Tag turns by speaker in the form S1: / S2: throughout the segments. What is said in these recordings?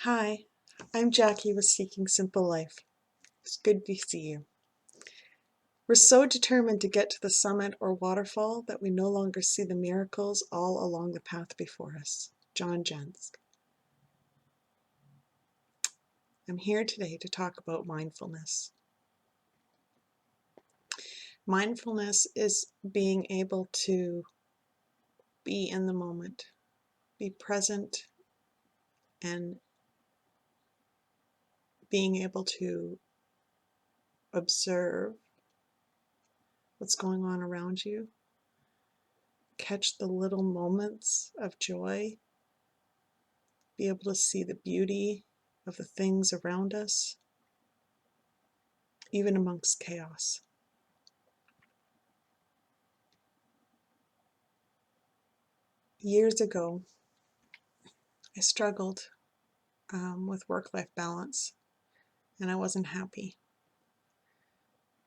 S1: Hi, I'm Jackie with Seeking Simple Life. It's good to see you. We're so determined to get to the summit or waterfall that we no longer see the miracles all along the path before us. John Jensk. I'm here today to talk about mindfulness. Mindfulness is being able to be in the moment, be present, and being able to observe what's going on around you, catch the little moments of joy, be able to see the beauty of the things around us, even amongst chaos. Years ago, I struggled with work-life balance, and I wasn't happy.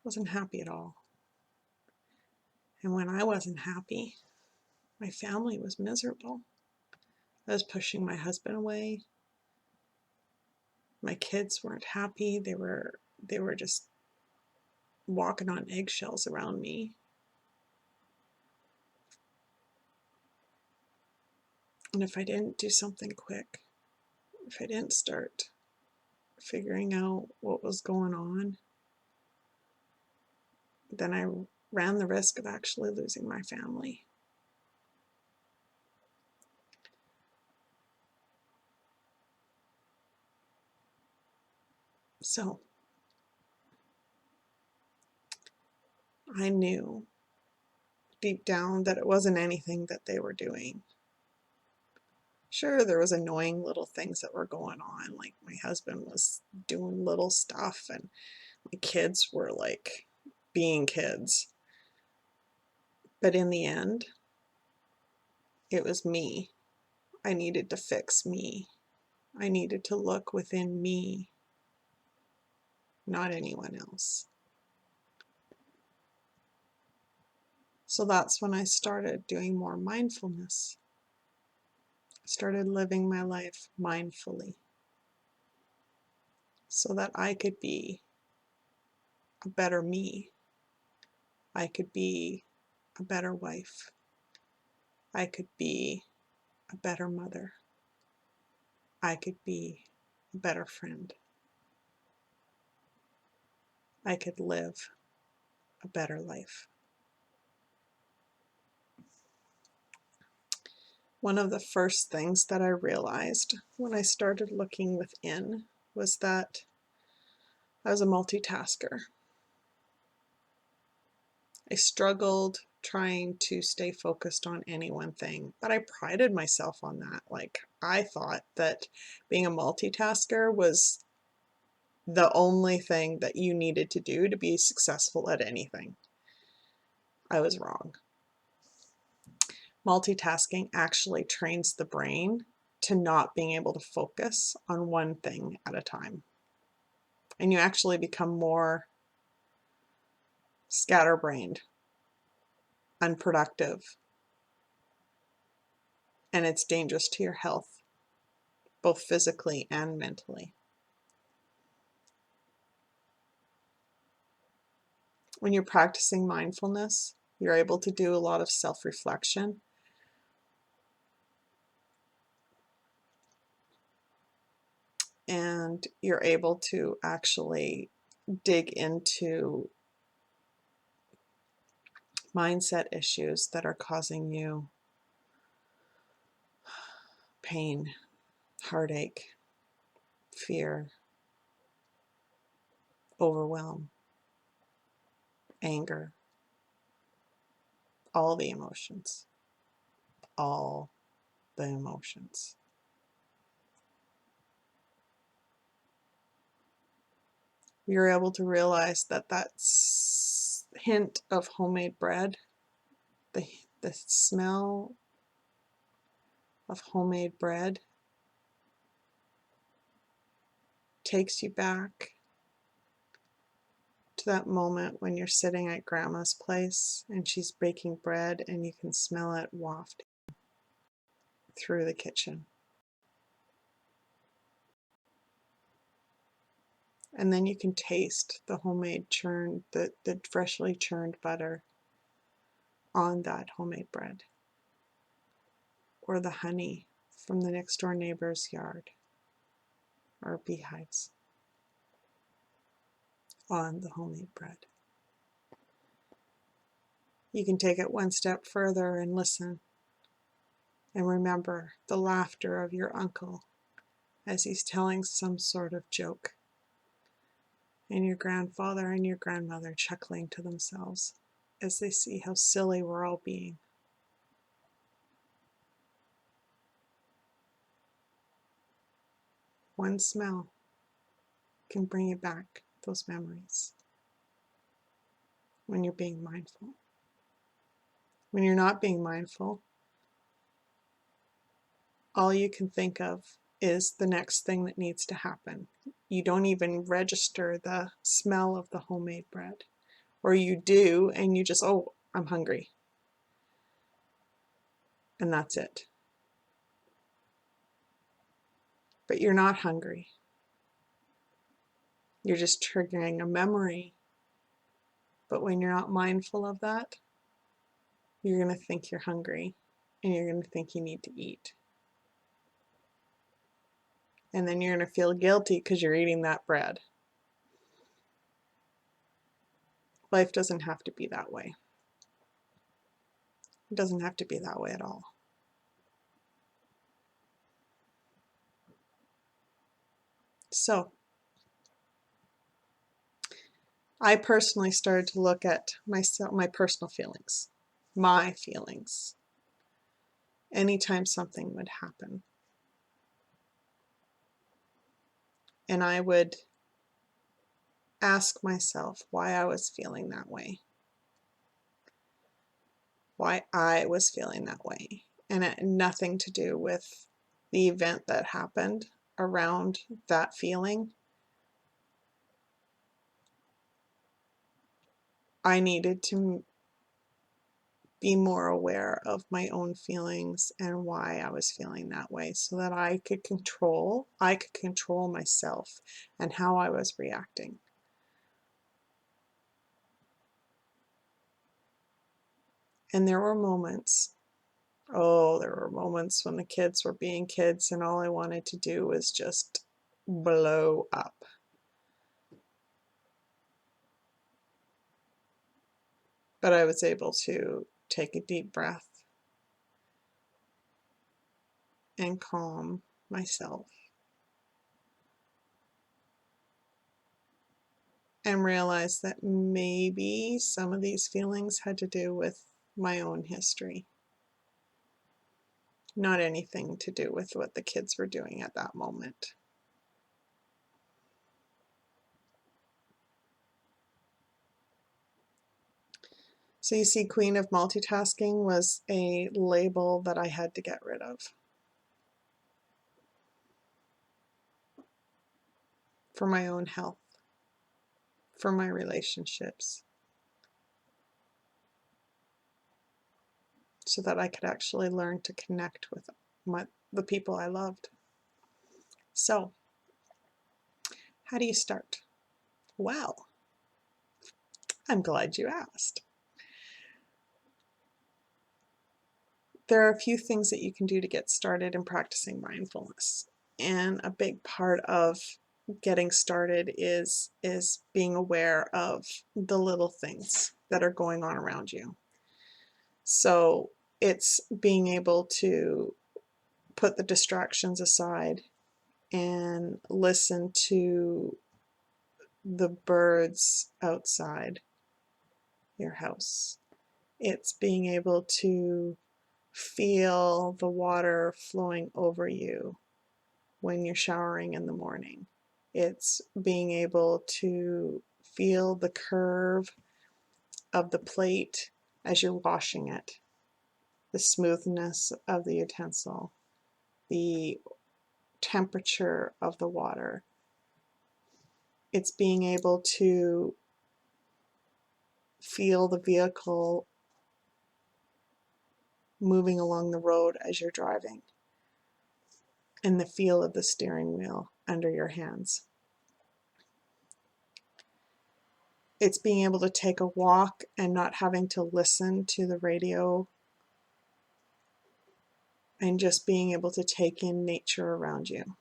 S1: Wasn't happy at all. And when I wasn't happy, my family was miserable. I was pushing my husband away. My kids weren't happy. They were just walking on eggshells around me. And if I didn't do something quick, if I didn't start figuring out what was going on, then I ran the risk of actually losing my family. So I knew deep down that it wasn't anything that they were doing. Sure, there was annoying little things that were going on, like my husband was doing little stuff and my kids were like being kids. But in the end, it was me. I needed to fix me. I needed to look within me, not anyone else. So that's when I started doing more mindfulness. I started living my life mindfully so that I could be a better me. I could be a better wife. I could be a better mother. I could be a better friend. I could live a better life. One of the first things that I realized when I started looking within was that I was a multitasker. I struggled trying to stay focused on any one thing, but I prided myself on that. Like, I thought that being a multitasker was the only thing that you needed to do to be successful at anything. I was wrong. Multitasking actually trains the brain to not being able to focus on one thing at a time. And you actually become more scatterbrained, unproductive, and it's dangerous to your health, both physically and mentally. When you're practicing mindfulness, you're able to do a lot of self-reflection. And you're able to actually dig into mindset issues that are causing you pain, heartache, fear, overwhelm, anger, all the emotions, all the emotions. You're able to realize that hint of homemade bread, the smell of homemade bread takes you back to that moment when you're sitting at grandma's place and she's baking bread and you can smell it waft through the kitchen. And then you can taste the homemade churned, the freshly churned butter on that homemade bread, or the honey from the next door neighbor's yard or beehives on the homemade bread. You can take it one step further and listen and remember the laughter of your uncle as he's telling some sort of joke, and your grandfather and your grandmother chuckling to themselves as they see how silly we're all being. One smell can bring you back those memories when you're being mindful. When you're not being mindful, all you can think of is the next thing that needs to happen. You don't even register the smell of the homemade bread. Or you do, and you just, oh, I'm hungry. And that's it. But you're not hungry. You're just triggering a memory. But when you're not mindful of that, you're going to think you're hungry, and you're going to think you need to eat. And then you're going to feel guilty because you're eating that bread. Life doesn't have to be that way. It doesn't have to be that way at all. So, I personally started to look at myself, my personal feelings, my feelings, anytime something would happen. And I would ask myself why I was feeling that way. Why I was feeling that way. And it had nothing to do with the event that happened around that feeling. I needed to be more aware of my own feelings and why I was feeling that way, so that I could control myself and how I was reacting. And there were moments, when the kids were being kids and all I wanted to do was just blow up. But I was able to take a deep breath and calm myself and realize that maybe some of these feelings had to do with my own history, not anything to do with what the kids were doing at that moment. So you see, Queen of Multitasking was a label that I had to get rid of for my own health, for my relationships, so that I could actually learn to connect with the people I loved. So, how do you start? Well, I'm glad you asked. There are a few things that you can do to get started in practicing mindfulness. And a big part of getting started is being aware of the little things that are going on around you. So it's being able to put the distractions aside and listen to the birds outside your house. It's being able to feel the water flowing over you when you're showering in the morning. It's being able to feel the curve of the plate as you're washing it, the smoothness of the utensil, the temperature of the water. It's being able to feel the vehicle moving along the road as you're driving, and the feel of the steering wheel under your hands. It's being able to take a walk and not having to listen to the radio, and just being able to take in nature around you.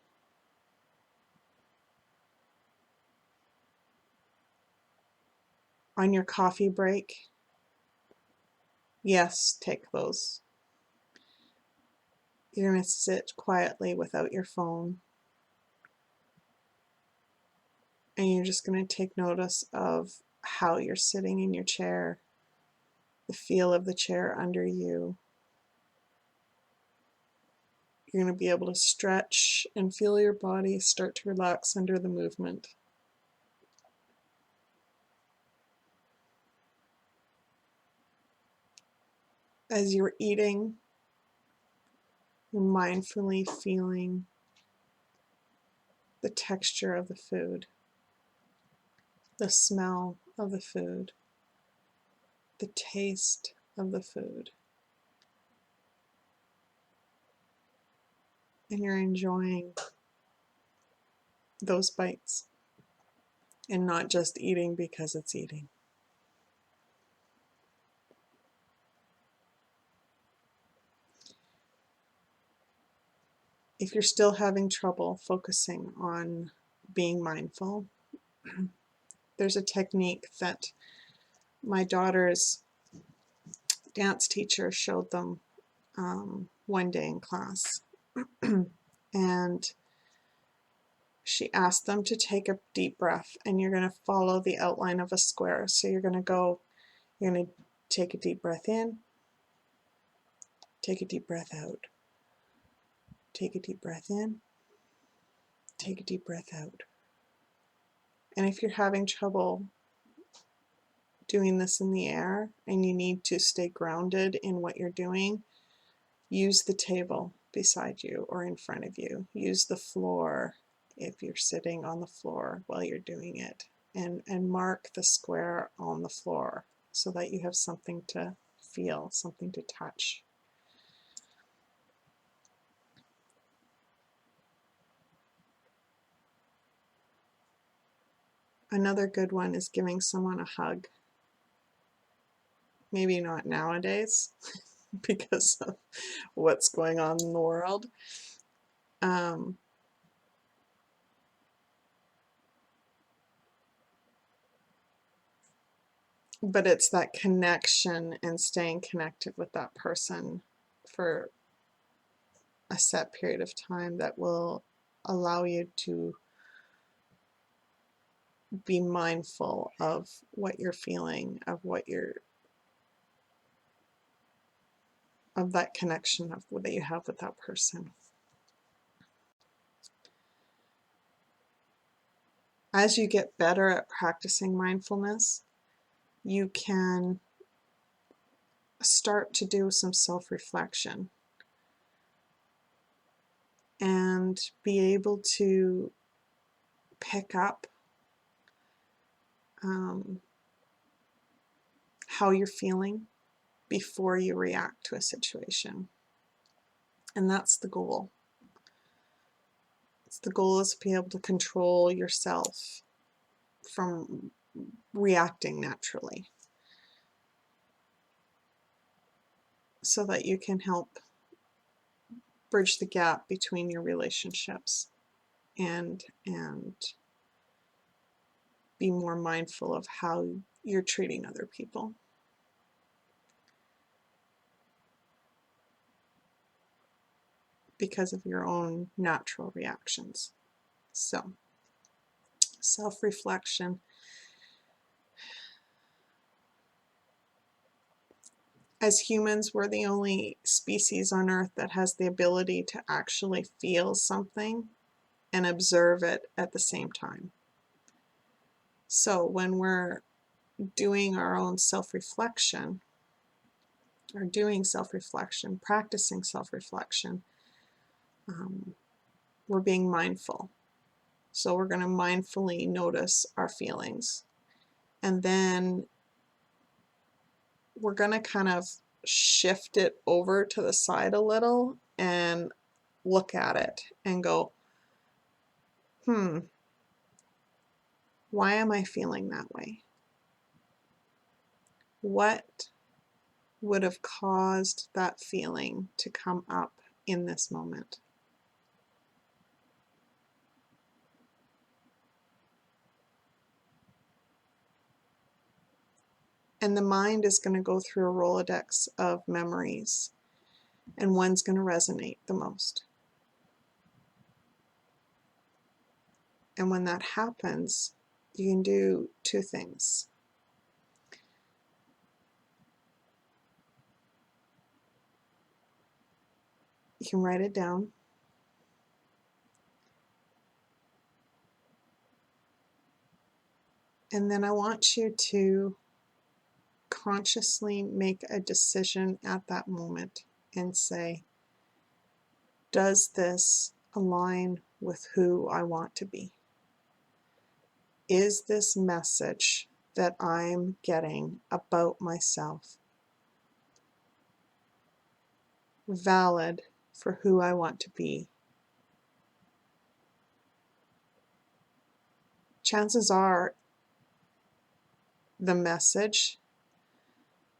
S1: On your coffee break, yes, take those. You're going to sit quietly without your phone, and you're just going to take notice of how you're sitting in your chair, the feel of the chair under you. You're going to be able to stretch and feel your body start to relax under the movement. As you're eating, you're mindfully feeling the texture of the food, the smell of the food, the taste of the food. And you're enjoying those bites and not just eating because it's eating. If you're still having trouble focusing on being mindful, there's a technique that my daughter's dance teacher showed them one day in class. And she asked them to take a deep breath, and you're going to follow the outline of a square. So you're going to take a deep breath in, take a deep breath out, take a deep breath in, take a deep breath out. And if you're having trouble doing this in the air and you need to stay grounded in what you're doing, use the table beside you or in front of you. Use the floor if you're sitting on the floor while you're doing it, and mark the square on the floor so that you have something to feel, something to touch. Another good one is giving someone a hug. Maybe not nowadays because of what's going on in the world. But it's that connection and staying connected with that person for a set period of time that will allow you to be mindful of what you're feeling, of that connection that you have with that person. As you get better at practicing mindfulness, you can start to do some self-reflection and be able to pick up how you're feeling before you react to a situation. And that's the goal. The goal is to be able to control yourself from reacting naturally so that you can help bridge the gap between your relationships and be more mindful of how you're treating other people. Because of your own natural reactions. So, self-reflection. As humans, we're the only species on Earth that has the ability to actually feel something and observe it at the same time. So when we're doing our own self-reflection, or doing self-reflection, practicing self-reflection, we're being mindful. So we're going to mindfully notice our feelings. And then we're going to kind of shift it over to the side a little and look at it and go, why am I feeling that way? What would have caused that feeling to come up in this moment? And the mind is going to go through a Rolodex of memories, and one's going to resonate the most. And when that happens, you can do two things. You can write it down, and then I want you to consciously make a decision at that moment and say, does this align with who I want to be? Is this message that I'm getting about myself valid for who I want to be? Chances are the message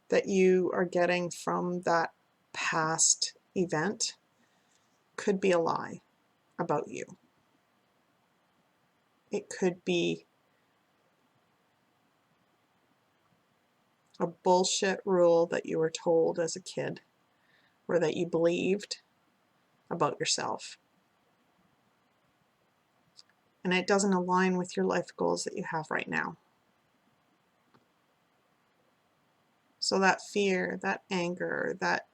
S1: that you are getting from that past event could be a lie about you. It could be a bullshit rule that you were told as a kid or that you believed about yourself. And it doesn't align with your life goals that you have right now. So that fear, that anger, that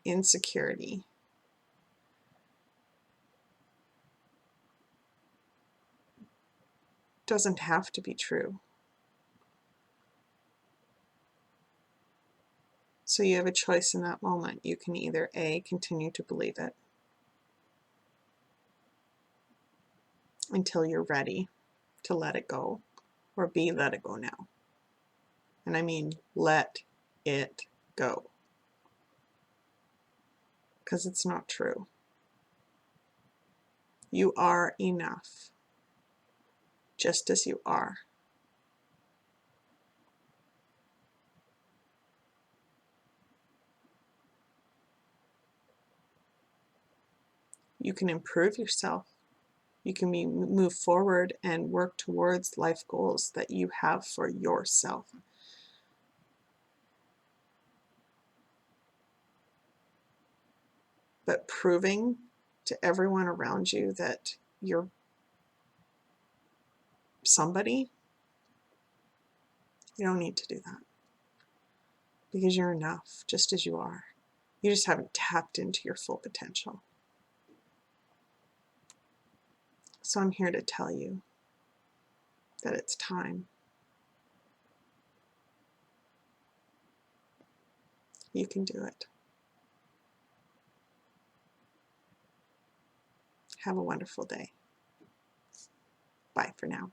S1: insecurity doesn't have to be true. So you have a choice in that moment. You can either A, continue to believe it until you're ready to let it go, or B, let it go now. And I mean, let it go. Because it's not true. You are enough, just as you are. You can improve yourself. You can move forward and work towards life goals that you have for yourself. But proving to everyone around you that you're somebody, you don't need to do that. Because you're enough, just as you are. You just haven't tapped into your full potential. So I'm here to tell you that it's time. You can do it. Have a wonderful day. Bye for now.